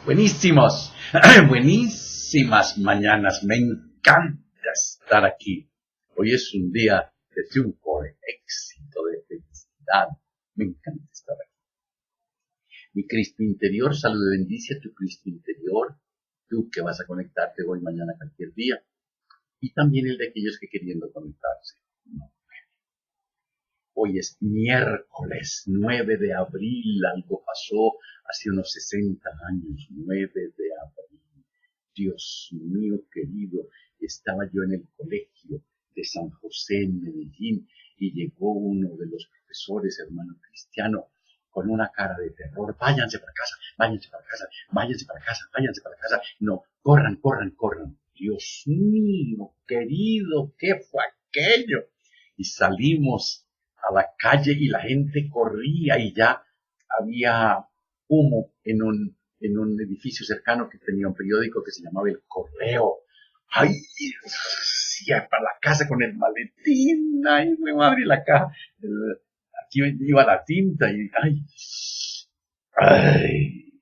Buenísimos, buenísimas mañanas. Me encanta estar aquí. Hoy es un día de triunfo, de éxito, de felicidad. Me encanta estar aquí. Mi Cristo interior, salud y bendice a tu Cristo interior. Tú que vas a conectarte hoy, mañana, cualquier día. Y también el de aquellos que queriendo conectarse. No. Hoy es miércoles 9 de abril, algo pasó hace unos 60 años, 9 de abril. Dios mío querido, estaba yo en el colegio de San José en Medellín y llegó uno de los profesores, hermano cristiano, con una cara de terror. Váyanse para casa, váyanse para casa, váyanse para casa, váyanse para casa. No, corran, corran, corran. Dios mío querido, ¿qué fue aquello? Y salimos a la calle y la gente corría y ya había humo en un edificio cercano que tenía un periódico que se llamaba El Correo. ¡Ay! Sí, para la casa con el maletín. ¡Ay, me madre la caja! Aquí iba la tinta y ¡ay! ¡Ay!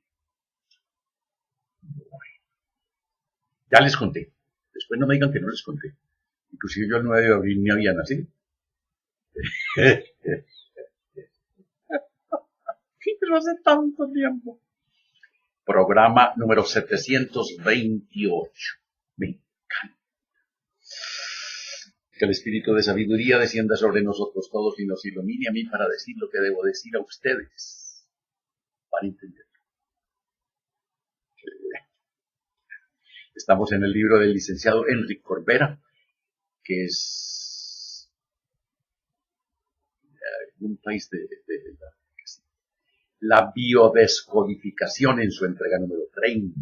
Ya les conté. Después no me digan que no les conté. Inclusive yo el 9 de abril ni había nacido. Pero hace tanto tiempo. Programa número 728. Me encanta. Que el espíritu de sabiduría descienda sobre nosotros todos y nos ilumine a mí para decir lo que debo decir a ustedes. Para entenderlo. Estamos en el libro del licenciado Enrique Corbera, que es un país de la biodescodificación en su entrega número 30.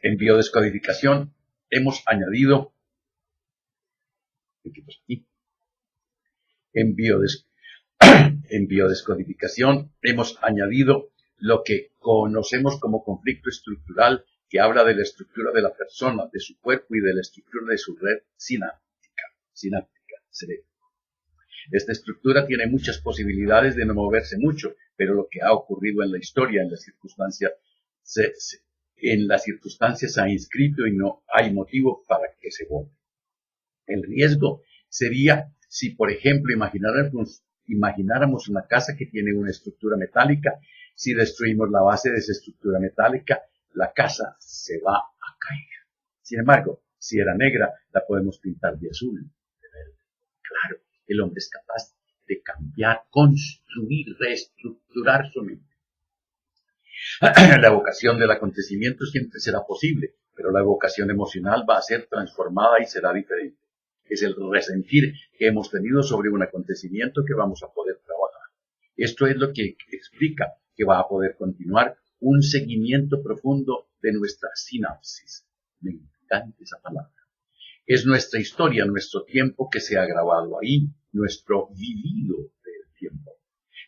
En biodescodificación hemos añadido, en biodescodificación hemos añadido lo que conocemos como conflicto estructural, que habla de la estructura de la persona, de su cuerpo y de la estructura de su red sináptica, cerebro. Esta estructura tiene muchas posibilidades de no moverse mucho, pero lo que ha ocurrido en la historia, en las circunstancias, se ha inscrito y no hay motivo para que se borre. El riesgo sería si, por ejemplo, imagináramos una casa que tiene una estructura metálica. Si destruimos la base de esa estructura metálica, la casa se va a caer. Sin embargo, si era negra, la podemos pintar de azul, de verde. Claro, el hombre es capaz de cambiar, construir, reestructurar su mente. La evocación del acontecimiento siempre será posible, pero la evocación emocional va a ser transformada y será diferente. Es el resentir que hemos tenido sobre un acontecimiento que vamos a poder trabajar. Esto es lo que explica que va a poder continuar un seguimiento profundo de nuestra sinapsis. Me encanta esa palabra. Es nuestra historia, nuestro tiempo que se ha grabado ahí, nuestro vivido del tiempo.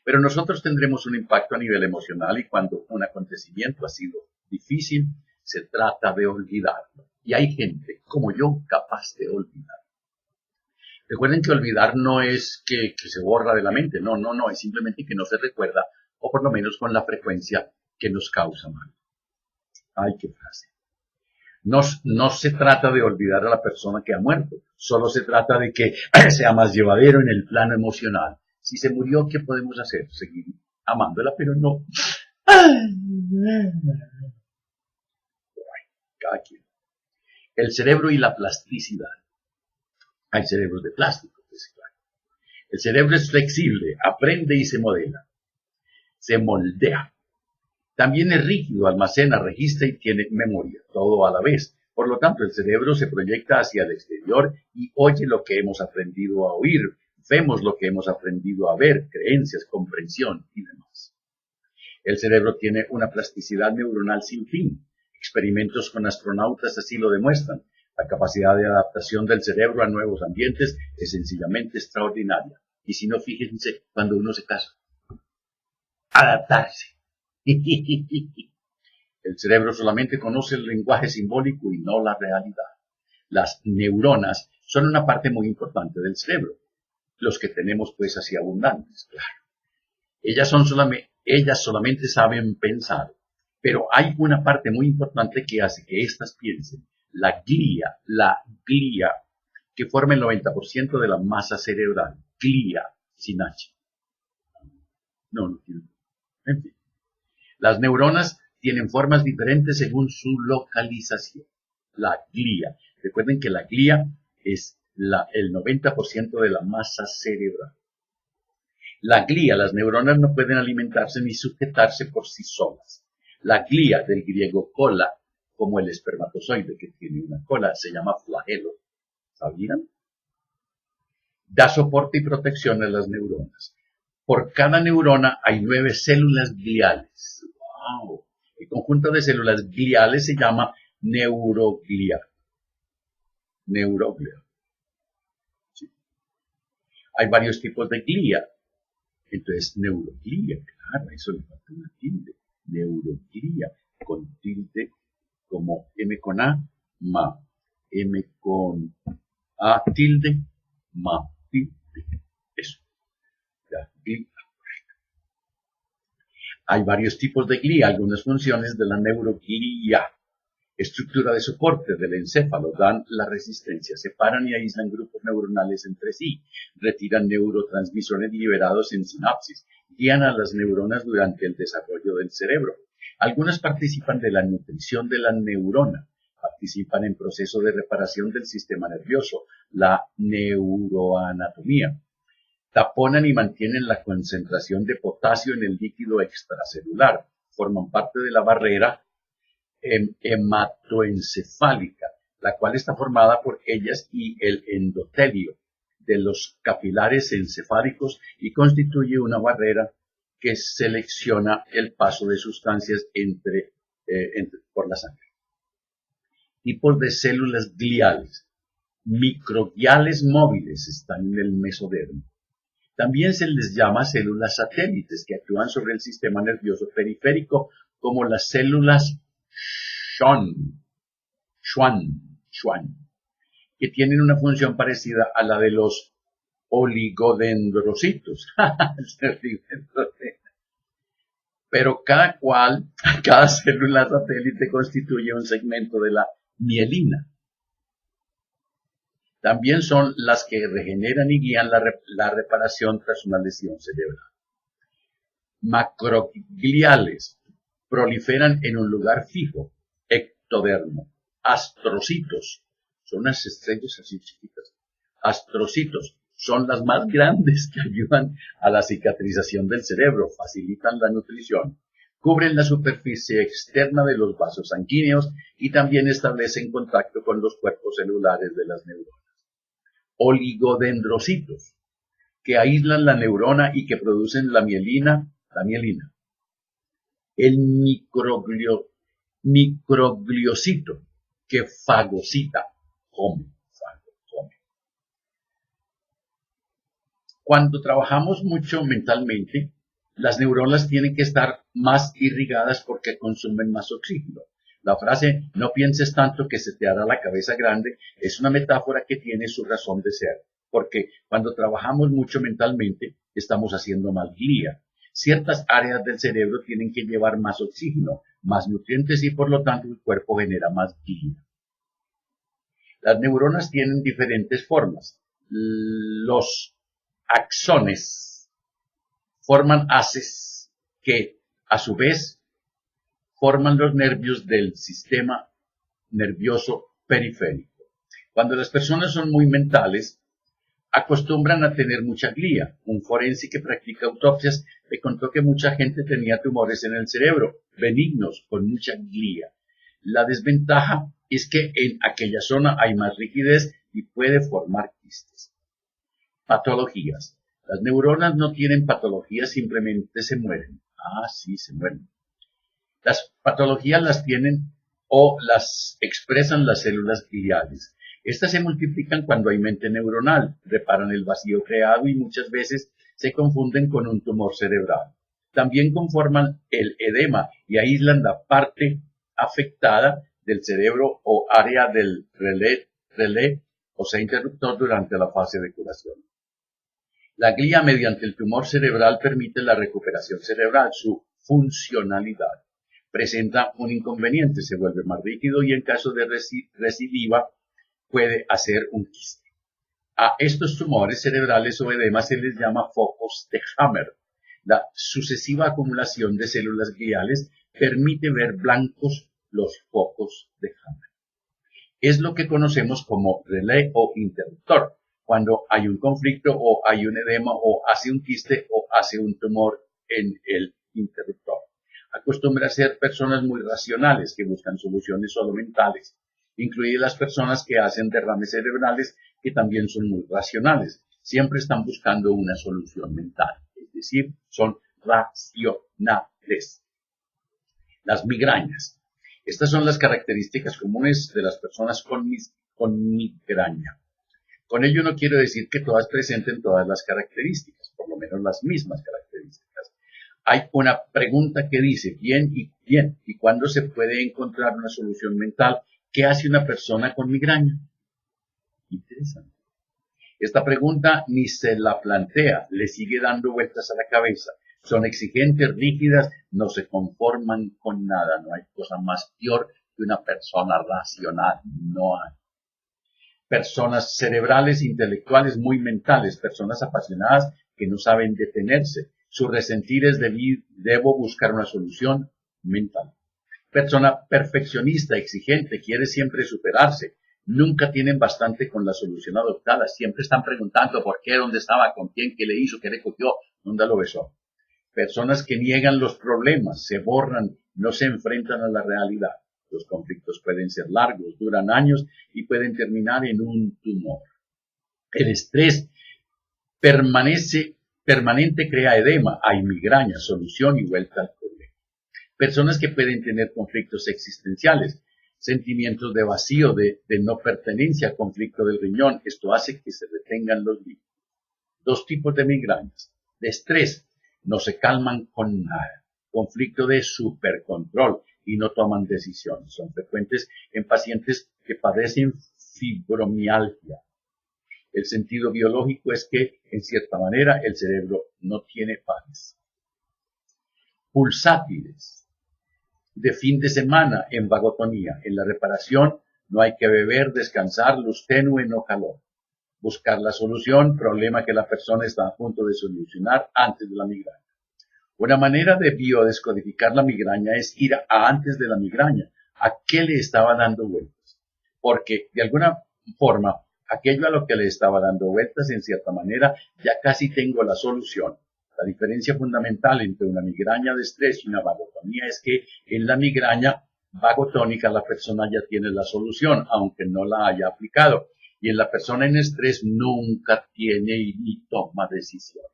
Pero nosotros tendremos un impacto a nivel emocional y cuando un acontecimiento ha sido difícil, se trata de olvidarlo. Y hay gente como yo capaz de olvidar. Recuerden que olvidar no es que se borra de la mente, no, es simplemente que no se recuerda, o por lo menos con la frecuencia que nos causa mal. Ay, qué frase. No se trata de olvidar a la persona que ha muerto, solo se trata de que sea más llevadero en el plano emocional. Si se murió, ¿qué podemos hacer? Seguir amándola, pero no. Cada quien. El cerebro y la plasticidad. Hay cerebros de plástico, pues claro. El cerebro es flexible, aprende y se modela. Se moldea. También es rígido, almacena, registra y tiene memoria, todo a la vez. Por lo tanto, el cerebro se proyecta hacia el exterior y oye lo que hemos aprendido a oír, vemos lo que hemos aprendido a ver, creencias, comprensión y demás. El cerebro tiene una plasticidad neuronal sin fin. Experimentos con astronautas así lo demuestran. La capacidad de adaptación del cerebro a nuevos ambientes es sencillamente extraordinaria. Y si no, fíjense cuando uno se casa. Adaptarse. El cerebro solamente conoce el lenguaje simbólico y no la realidad. Las neuronas son una parte muy importante del cerebro. los que tenemos pues así abundantes, claro. Ellas solamente saben pensar, pero hay una parte muy importante que hace que éstas piensen. La glía, que forma el 90% de la masa cerebral. Glía, sin H. No tiene. En fin. Las neuronas tienen formas diferentes según su localización. La glía. Recuerden que la glía es el 90% de la masa cerebral. La glía, las neuronas no pueden alimentarse ni sujetarse por sí solas. La glía, del griego cola, como el espermatozoide que tiene una cola, se llama flagelo. ¿Sabían? Da soporte y protección a las neuronas. Por cada neurona hay 9 células gliales. ¡Wow! El conjunto de células gliales se llama neuroglia. Neuroglia. Sí. Hay varios tipos de glia. Entonces, neuroglia, claro, eso le falta una tilde. Neuroglia, con tilde como M con A, ma. M con A tilde, ma tilde. Eso. La glia. Hay varios tipos de glía, algunas funciones de la neuroglia. Estructura de soporte del encéfalo, dan la resistencia, separan y aíslan grupos neuronales entre sí, retiran neurotransmisores liberados en sinapsis, guían a las neuronas durante el desarrollo del cerebro. Algunas participan de la nutrición de la neurona, participan en proceso de reparación del sistema nervioso, la neuroanatomía. Taponan y mantienen la concentración de potasio en el líquido extracelular, forman parte de la barrera hematoencefálica, la cual está formada por ellas y el endotelio de los capilares encefálicos y constituye una barrera que selecciona el paso de sustancias por la sangre. Tipos de células gliales. Microgliales móviles están en el mesodermo. También se les llama células satélites que actúan sobre el sistema nervioso periférico como las células Schwann, que tienen una función parecida a la de los oligodendrocitos. Pero cada célula satélite constituye un segmento de la mielina. También son las que regeneran y guían la reparación tras una lesión cerebral. Macrogliales proliferan en un lugar fijo, ectodermo. Astrocitos, son unas estrellas así chiquitas. Astrocitos son las más grandes que ayudan a la cicatrización del cerebro, facilitan la nutrición, cubren la superficie externa de los vasos sanguíneos y también establecen contacto con los cuerpos celulares de las neuronas. Oligodendrocitos, que aíslan la neurona y que producen la mielina. El microgliocito, que fagocita, come. Cuando trabajamos mucho mentalmente, las neuronas tienen que estar más irrigadas porque consumen más oxígeno. La frase, no pienses tanto que se te hará la cabeza grande, es una metáfora que tiene su razón de ser, porque cuando trabajamos mucho mentalmente, estamos haciendo más glía. Ciertas áreas del cerebro tienen que llevar más oxígeno, más nutrientes y por lo tanto el cuerpo genera más glía. Las neuronas tienen diferentes formas. Los axones forman haces que a su vez forman los nervios del sistema nervioso periférico. Cuando las personas son muy mentales, acostumbran a tener mucha glía. Un forense que practica autopsias me contó que mucha gente tenía tumores en el cerebro, benignos, con mucha glía. La desventaja es que en aquella zona hay más rigidez y puede formar quistes. Patologías. Las neuronas no tienen patologías, simplemente se mueren. Sí, se mueren. Las patologías las tienen o las expresan las células gliales. Estas se multiplican cuando hay mente neuronal, reparan el vacío creado y muchas veces se confunden con un tumor cerebral. También conforman el edema y aíslan la parte afectada del cerebro o área del relé, o sea, interruptor durante la fase de curación. La glía mediante el tumor cerebral permite la recuperación cerebral, su funcionalidad. Presenta un inconveniente, se vuelve más rígido y en caso de recidiva puede hacer un quiste. A estos tumores cerebrales o edemas se les llama focos de Hammer. La sucesiva acumulación de células gliales permite ver blancos los focos de Hammer. Es lo que conocemos como relé o interruptor, cuando hay un conflicto o hay un edema o hace un quiste o hace un tumor en el interruptor. Acostumbra a ser personas muy racionales que buscan soluciones solo mentales, incluidas las personas que hacen derrames cerebrales que también son muy racionales. Siempre están buscando una solución mental, es decir, son racionales. Las migrañas. Estas son las características comunes de las personas con migraña. Con ello no quiero decir que todas presenten todas las características, por lo menos las mismas características. Hay una pregunta que dice, ¿quién y cuándo se puede encontrar una solución mental? ¿Qué hace una persona con migraña? Interesante. Esta pregunta ni se la plantea, le sigue dando vueltas a la cabeza. Son exigentes, rígidas, no se conforman con nada. No hay cosa más peor que una persona racional. No hay. Personas cerebrales, intelectuales, muy mentales, personas apasionadas que no saben detenerse. Su resentir es debo buscar una solución mental. Persona perfeccionista, exigente, quiere siempre superarse. Nunca tienen bastante con la solución adoptada. Siempre están preguntando por qué, dónde estaba, con quién, qué le hizo, qué le cogió, dónde lo besó. Personas que niegan los problemas, se borran, no se enfrentan a la realidad. Los conflictos pueden ser largos, duran años y pueden terminar en un tumor. El estrés permanente crea edema, hay migraña, solución y vuelta al problema. Personas que pueden tener conflictos existenciales, sentimientos de vacío, de no pertenencia, conflicto del riñón. Esto hace que se detengan los líquidos. Dos tipos de migrañas. De estrés, no se calman con nada. Conflicto de supercontrol y no toman decisiones. Son frecuentes en pacientes que padecen fibromialgia. El sentido biológico es que, en cierta manera, el cerebro no tiene paz. Pulsátiles. De fin de semana en vagotonía. En la reparación no hay que beber, descansar, luz tenue, no calor. Buscar la solución, problema que la persona está a punto de solucionar antes de la migraña. Una manera de biodescodificar la migraña es ir a antes de la migraña. ¿A qué le estaba dando vueltas? Porque de alguna forma, aquello a lo que le estaba dando vueltas, en cierta manera, ya casi tengo la solución. La diferencia fundamental entre una migraña de estrés y una vagotonía es que en la migraña vagotónica la persona ya tiene la solución, aunque no la haya aplicado. Y en la persona en estrés nunca tiene ni toma decisiones.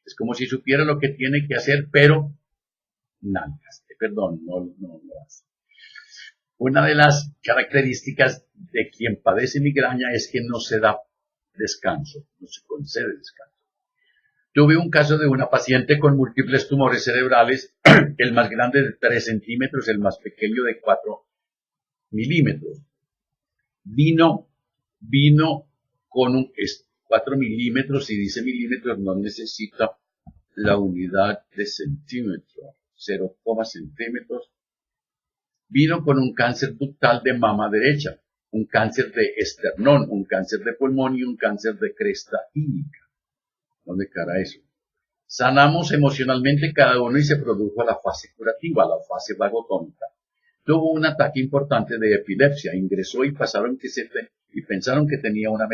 Es como si supiera lo que tiene que hacer, pero nalgas. Perdón, no lo hace. Una de las características de quien padece migraña es que no se da descanso, no se concede descanso. Tuve un caso de una paciente con múltiples tumores cerebrales, el más grande de 3 centímetros, el más pequeño de 4 milímetros. Vino con un 4 milímetros, si dice milímetros no necesita la unidad de centímetro, 0, centímetros. Vino con un cáncer ductal de mama derecha, un cáncer de esternón, un cáncer de pulmón y un cáncer de cresta hílica. ¿Dónde cara eso? Sanamos emocionalmente cada uno y se produjo la fase curativa, la fase vagotónica. Tuvo un ataque importante de epilepsia, ingresó y pensaron que tenía una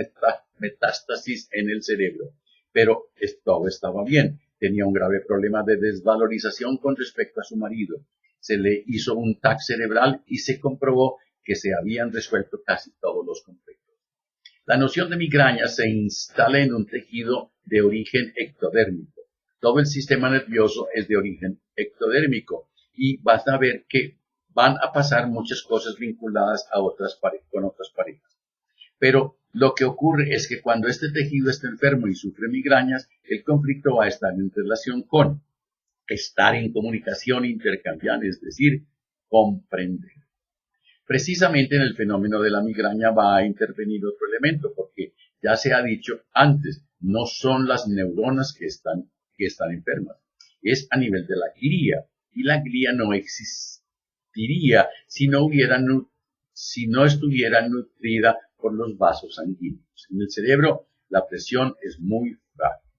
metástasis en el cerebro, pero todo estaba bien. Tenía un grave problema de desvalorización con respecto a su marido. Se le hizo un TAC cerebral y se comprobó que se habían resuelto casi todos los conflictos. La noción de migraña se instala en un tejido de origen ectodérmico. Todo el sistema nervioso es de origen ectodérmico y vas a ver que van a pasar muchas cosas vinculadas a con otras parejas. Pero lo que ocurre es que cuando este tejido está enfermo y sufre migrañas, el conflicto va a estar en relación con estar en comunicación intercambiar, es decir, comprender. Precisamente en el fenómeno de la migraña va a intervenir otro elemento, porque ya se ha dicho antes, no son las neuronas que están enfermas, es a nivel de la glía, y la glía no existiría si no estuviera nutrida por los vasos sanguíneos. En el cerebro la presión es muy frágil.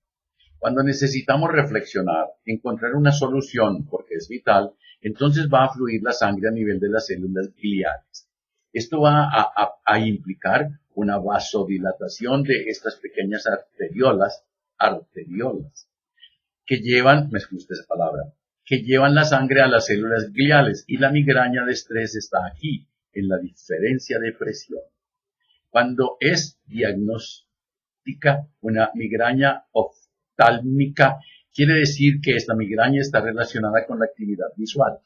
Cuando necesitamos reflexionar, encontrar una solución, porque es vital, entonces va a fluir la sangre a nivel de las células gliales. Esto va a implicar una vasodilatación de estas pequeñas arteriolas, que llevan, me gusta esa palabra, que llevan la sangre a las células gliales, y la migraña de estrés está aquí, en la diferencia de presión. Cuando es diagnóstica una migraña oftálmica, quiere decir que esta migraña está relacionada con la actividad visual.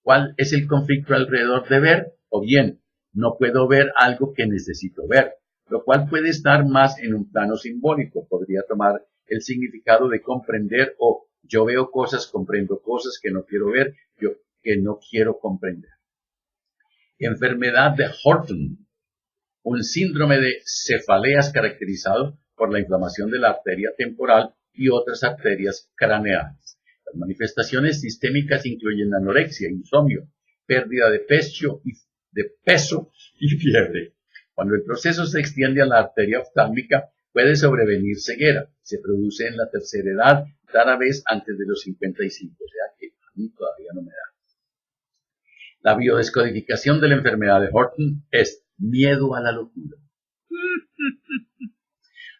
¿Cuál es el conflicto alrededor de ver? O bien, no puedo ver algo que necesito ver, lo cual puede estar más en un plano simbólico. Podría tomar el significado de comprender, o yo veo cosas, comprendo cosas que no quiero ver, que no quiero comprender. Enfermedad de Horton, un síndrome de cefaleas caracterizado por la inflamación de la arteria temporal y otras arterias craneales. Las manifestaciones sistémicas incluyen anorexia, insomnio, pérdida de peso y fiebre. Cuando el proceso se extiende a la arteria oftálmica, puede sobrevenir ceguera. Se produce en la tercera edad, rara vez antes de los 55, o sea que a mí todavía no me da. La biodescodificación de la enfermedad de Horton es miedo a la locura.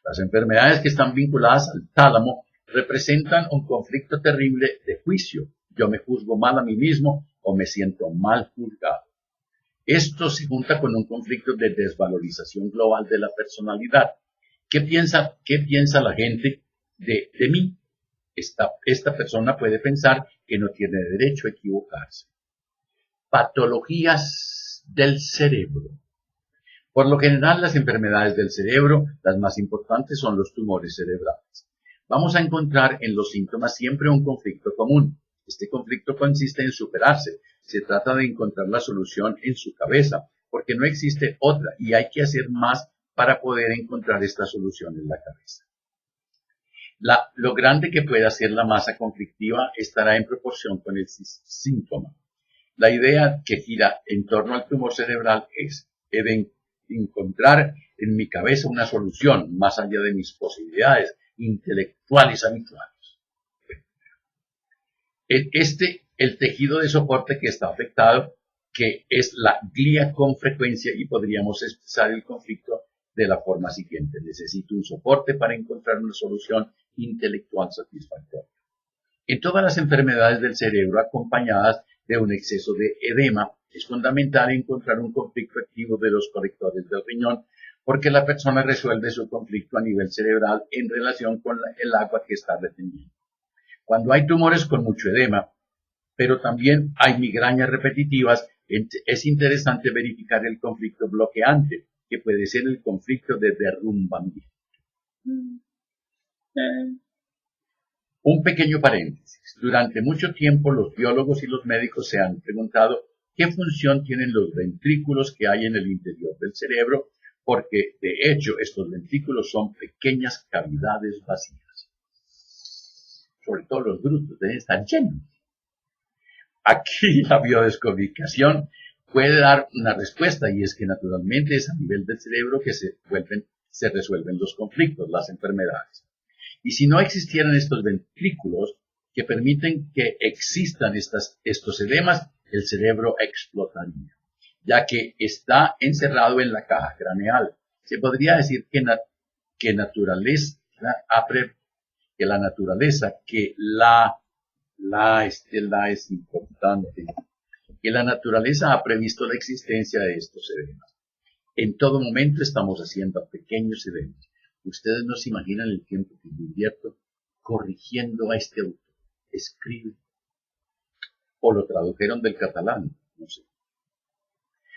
Las enfermedades que están vinculadas al tálamo representan un conflicto terrible de juicio. Yo me juzgo mal a mí mismo o me siento mal juzgado. Esto se junta con un conflicto de desvalorización global de la personalidad. ¿Qué piensa la gente de mí? Esta persona puede pensar que no tiene derecho a equivocarse. Patologías del cerebro. Por lo general, las enfermedades del cerebro, las más importantes, son los tumores cerebrales. Vamos a encontrar en los síntomas siempre un conflicto común. Este conflicto consiste en superarse. Se trata de encontrar la solución en su cabeza, porque no existe otra y hay que hacer más para poder encontrar esta solución en la cabeza. Lo grande que pueda ser la masa conflictiva estará en proporción con el síntoma. La idea que gira en torno al tumor cerebral es encontrar en mi cabeza una solución más allá de mis posibilidades intelectuales habituales. El tejido de soporte que está afectado, que es la glía con frecuencia, y podríamos expresar el conflicto de la forma siguiente: necesito un soporte para encontrar una solución intelectual satisfactoria. En todas las enfermedades del cerebro acompañadas de un exceso de edema, es fundamental encontrar un conflicto activo de los colectores del riñón, porque la persona resuelve su conflicto a nivel cerebral en relación con el agua que está reteniendo. Cuando hay tumores con mucho edema, pero también hay migrañas repetitivas, es interesante verificar el conflicto bloqueante, que puede ser el conflicto de derrumbamiento. Un pequeño paréntesis. Durante mucho tiempo los biólogos y los médicos se han preguntado qué función tienen los ventrículos que hay en el interior del cerebro, porque de hecho estos ventrículos son pequeñas cavidades vacías. Sobre todo los brutos deben estar llenos. Aquí la biodescodificación puede dar una respuesta, y es que naturalmente es a nivel del cerebro que se resuelven los conflictos, las enfermedades. Y si no existieran estos ventrículos que permiten que existan estos edemas, el cerebro explotaría, ya que está encerrado en la caja craneal. Se podría decir que la naturaleza ha previsto la existencia de estos edemas. En todo momento estamos haciendo pequeños edemas. Ustedes no se imaginan el tiempo que yo invierto corrigiendo a este autor. Escribe. O lo tradujeron del catalán, no sé.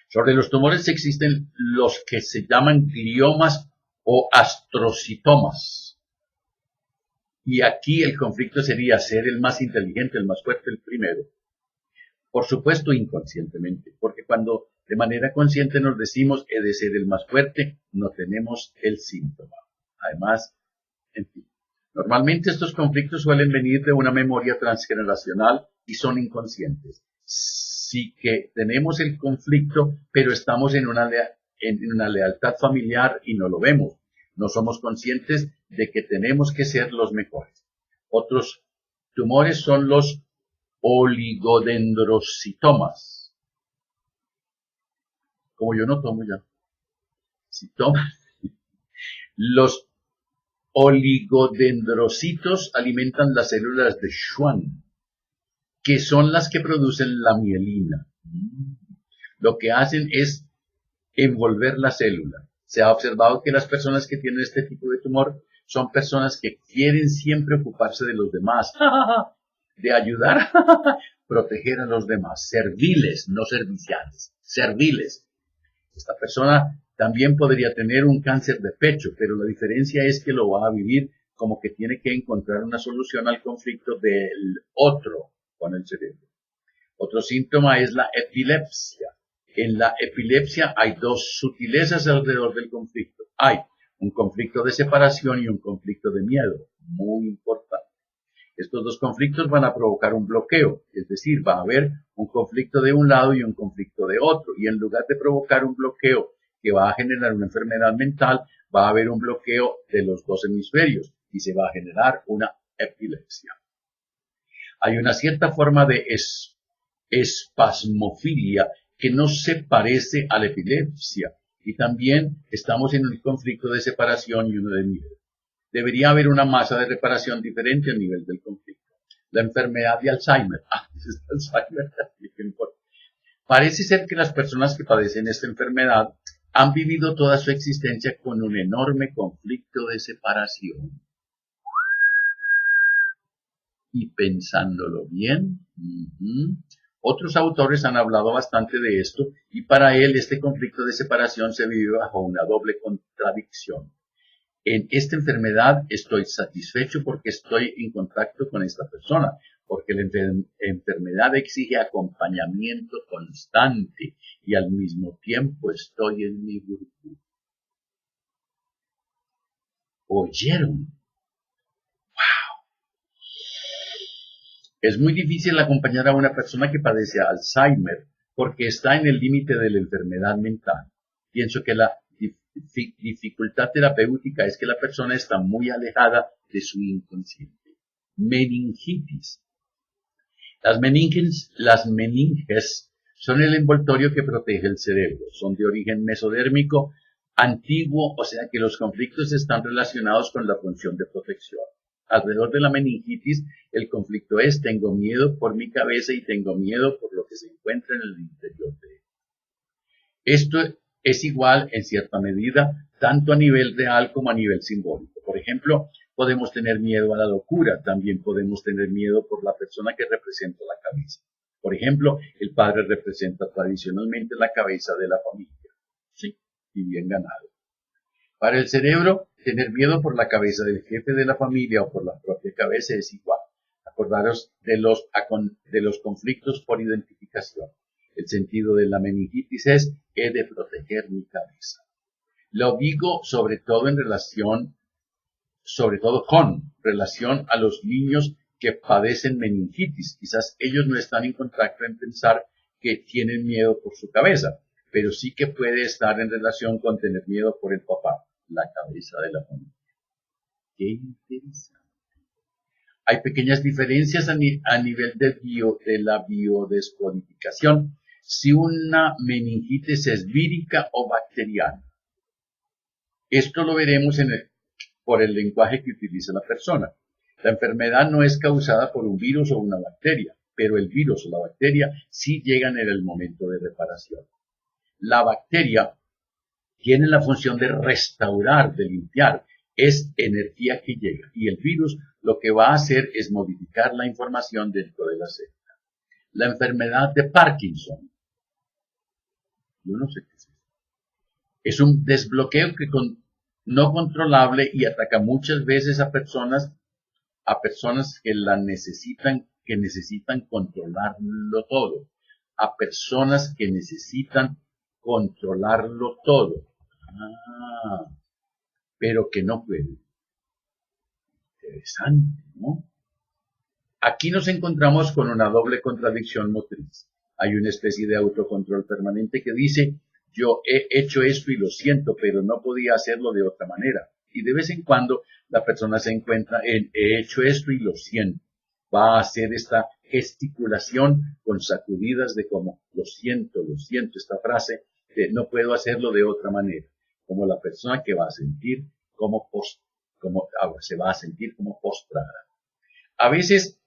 Sobre los tumores existen los que se llaman gliomas o astrocitomas. Y aquí el conflicto sería ser el más inteligente, el más fuerte, el primero. Por supuesto, inconscientemente, porque cuando de manera consciente nos decimos he de ser el más fuerte, no tenemos el síntoma. Además, en fin. Normalmente estos conflictos suelen venir de una memoria transgeneracional y son inconscientes. Sí que tenemos el conflicto, pero estamos en una lealtad familiar y no lo vemos. No somos conscientes de que tenemos que ser los mejores. Otros tumores son los oligodendrocitomas. Como yo no tomo ya. Citomas. Los oligodendrocitos alimentan las células de Schwann, que son las que producen la mielina. Lo que hacen es envolver la célula. Se ha observado que las personas que tienen este tipo de tumor son personas que quieren siempre ocuparse de los demás, de ayudar, proteger a los demás, serviles, no serviciales, serviles. Esta persona también podría tener un cáncer de pecho, pero la diferencia es que lo va a vivir como que tiene que encontrar una solución al conflicto del otro con el cerebro. Otro síntoma es la epilepsia. En la epilepsia hay dos sutilezas alrededor del conflicto. Hay un conflicto de separación y un conflicto de miedo, muy importante. Estos dos conflictos van a provocar un bloqueo, es decir, va a haber un conflicto de un lado y un conflicto de otro, y en lugar de provocar un bloqueo que va a generar una enfermedad mental, va a haber un bloqueo de los dos hemisferios y se va a generar una epilepsia. Hay una cierta forma de espasmofilia que no se parece a la epilepsia, y también estamos en un conflicto de separación y uno de miedo. Debería haber una masa de reparación diferente a nivel del conflicto. La enfermedad de Alzheimer. Alzheimer, ¿qué importa? Parece ser que las personas que padecen esta enfermedad han vivido toda su existencia con un enorme conflicto de separación. Y pensándolo bien, otros autores han hablado bastante de esto, y para él este conflicto de separación se vive bajo una doble contradicción. En esta enfermedad estoy satisfecho porque estoy en contacto con esta persona, porque la enfermedad exige acompañamiento constante y al mismo tiempo estoy en mi burbuja. ¿Oyeron? ¡Wow! Es muy difícil acompañar a una persona que padece Alzheimer porque está en el límite de la enfermedad mental. Pienso que la dificultad terapéutica es que la persona está muy alejada de su inconsciente. Meningitis. Las meninges son el envoltorio que protege el cerebro. Son de origen mesodérmico antiguo, o sea que los conflictos están relacionados con la función de protección. Alrededor de la meningitis, el conflicto es: tengo miedo por mi cabeza y tengo miedo por lo que se encuentra en el interior de él. Esto es igual en cierta medida, tanto a nivel real como a nivel simbólico. Por ejemplo, podemos tener miedo a la locura, también podemos tener miedo por la persona que representa la cabeza. Por ejemplo, el padre representa tradicionalmente la cabeza de la familia. Sí, y bien ganado. Para el cerebro, tener miedo por la cabeza del jefe de la familia o por la propia cabeza es igual. Acordaros de los conflictos por identificación. El sentido de la meningitis es: he de proteger mi cabeza. Lo digo sobre todo con relación a los niños que padecen meningitis. Quizás ellos no están en contacto en pensar que tienen miedo por su cabeza, pero sí que puede estar en relación con tener miedo por el papá, la cabeza de la familia. Qué interesante. Hay pequeñas diferencias a nivel de la biodescodificación. Si una meningitis es vírica o bacteriana. Esto lo veremos por el lenguaje que utiliza la persona. La enfermedad no es causada por un virus o una bacteria, pero el virus o la bacteria sí llegan en el momento de reparación. La bacteria tiene la función de restaurar, de limpiar. Es energía que llega. Y el virus lo que va a hacer es modificar la información dentro de la célula. La enfermedad de Parkinson. Yo no sé qué es eso. Es un desbloqueo no controlable y ataca muchas veces a personas que necesitan controlarlo todo. A personas que necesitan controlarlo todo. pero que no puede. Interesante, ¿no? Aquí nos encontramos con una doble contradicción motriz. Hay una especie de autocontrol permanente que dice, yo he hecho esto y lo siento, pero no podía hacerlo de otra manera. Y de vez en cuando la persona se encuentra en, he hecho esto y lo siento. Va a hacer esta gesticulación con sacudidas de como, lo siento, esta frase de no puedo hacerlo de otra manera. Como la persona que va a sentir se va a sentir como postrada. A veces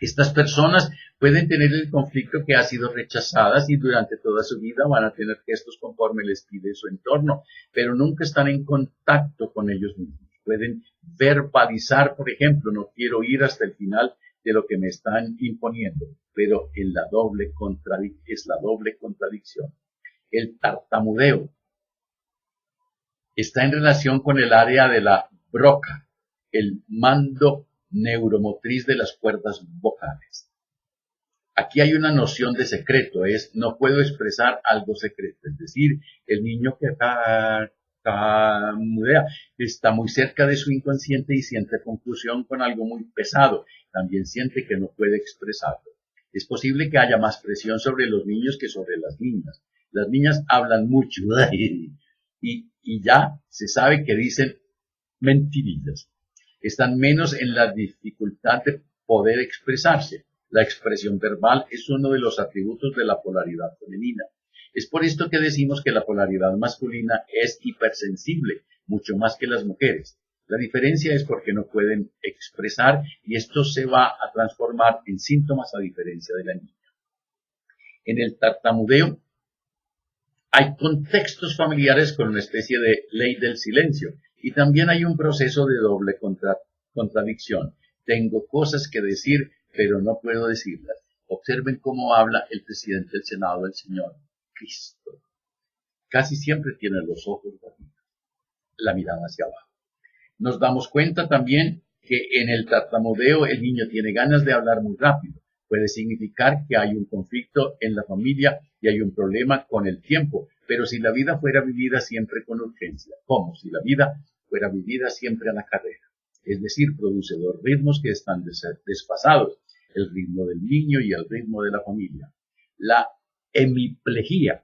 estas personas pueden tener el conflicto que ha sido rechazadas y durante toda su vida van a tener gestos conforme les pide su entorno, pero nunca están en contacto con ellos mismos. Pueden verbalizar, por ejemplo, no quiero ir hasta el final de lo que me están imponiendo, pero es la doble contradicción. El tartamudeo está en relación con el área de la broca, el mando neuromotriz de las cuerdas vocales. Aquí hay una noción de secreto, no puedo expresar algo secreto, es decir, el niño que tartamudea está muy cerca de su inconsciente y siente confusión con algo muy pesado, también siente que no puede expresarlo. Es posible que haya más presión sobre los niños que sobre las niñas. Las niñas hablan mucho y ya se sabe que dicen mentirillas. Están menos en la dificultad de poder expresarse. La expresión verbal es uno de los atributos de la polaridad femenina. Es por esto que decimos que la polaridad masculina es hipersensible, mucho más que las mujeres. La diferencia es porque no pueden expresar y esto se va a transformar en síntomas a diferencia de la niña. En el tartamudeo hay contextos familiares con una especie de ley del silencio. Y también hay un proceso de doble contradicción. Tengo cosas que decir, pero no puedo decirlas. Observen cómo habla el presidente del Senado, el señor Cristo. Casi siempre tiene los ojos bajitos, la mirada hacia abajo. Nos damos cuenta también que en el tartamudeo el niño tiene ganas de hablar muy rápido. Puede significar que hay un conflicto en la familia y hay un problema con el tiempo. Pero si la vida fuera vivida siempre con urgencia, ¿cómo? Si la vida fuera vivida siempre a la carrera. Es decir, produce dos ritmos que están desfasados, el ritmo del niño y el ritmo de la familia. La hemiplegia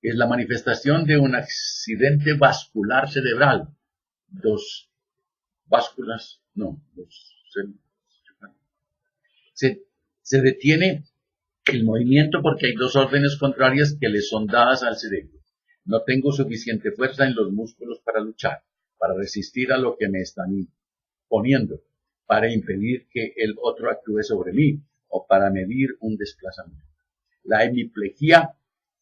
es la manifestación de un accidente vascular cerebral. Se detiene el movimiento porque hay dos órdenes contrarias que le son dadas al cerebro. No tengo suficiente fuerza en los músculos para luchar, para resistir a lo que me están imponiendo, para impedir que el otro actúe sobre mí o para medir un desplazamiento. La hemiplegia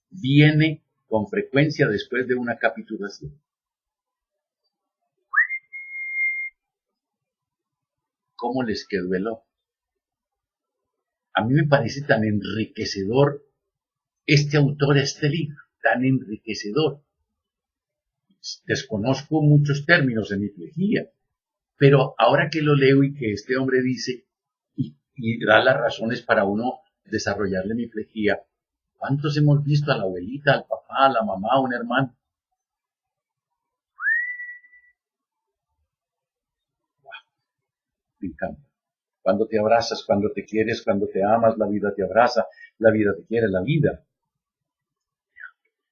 viene con frecuencia después de una capitulación. ¿Cómo les quedó el ojo? A mí me parece tan enriquecedor este autor, este libro, tan enriquecedor. Desconozco muchos términos en hemiplegia, pero ahora que lo leo y que este hombre dice y da las razones para uno desarrollar la hemiplegia, ¿cuántos hemos visto a la abuelita, al papá, a la mamá, a un hermano? Wow, me encanta. Cuando te abrazas, cuando te quieres, cuando te amas, la vida te abraza, la vida te quiere, la vida.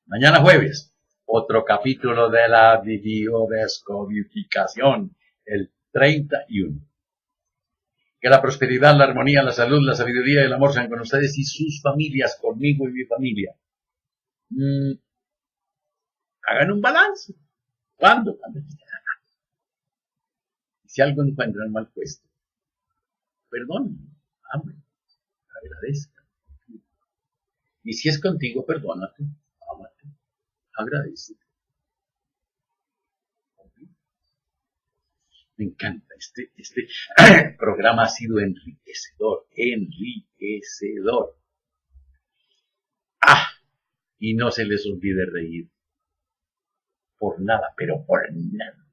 Mañana jueves, otro capítulo de la biodescodificación, el 31. Que la prosperidad, la armonía, la salud, la sabiduría y el amor sean con ustedes y sus familias, conmigo y mi familia. Hagan un balance. ¿Cuándo? Si algo encuentran mal puesto, perdonen, amen, agradezcan. Y si es contigo, perdónate, ámate, agradece. Me encanta, este programa ha sido enriquecedor. Y no se les olvide reír. Por nada, pero por nada.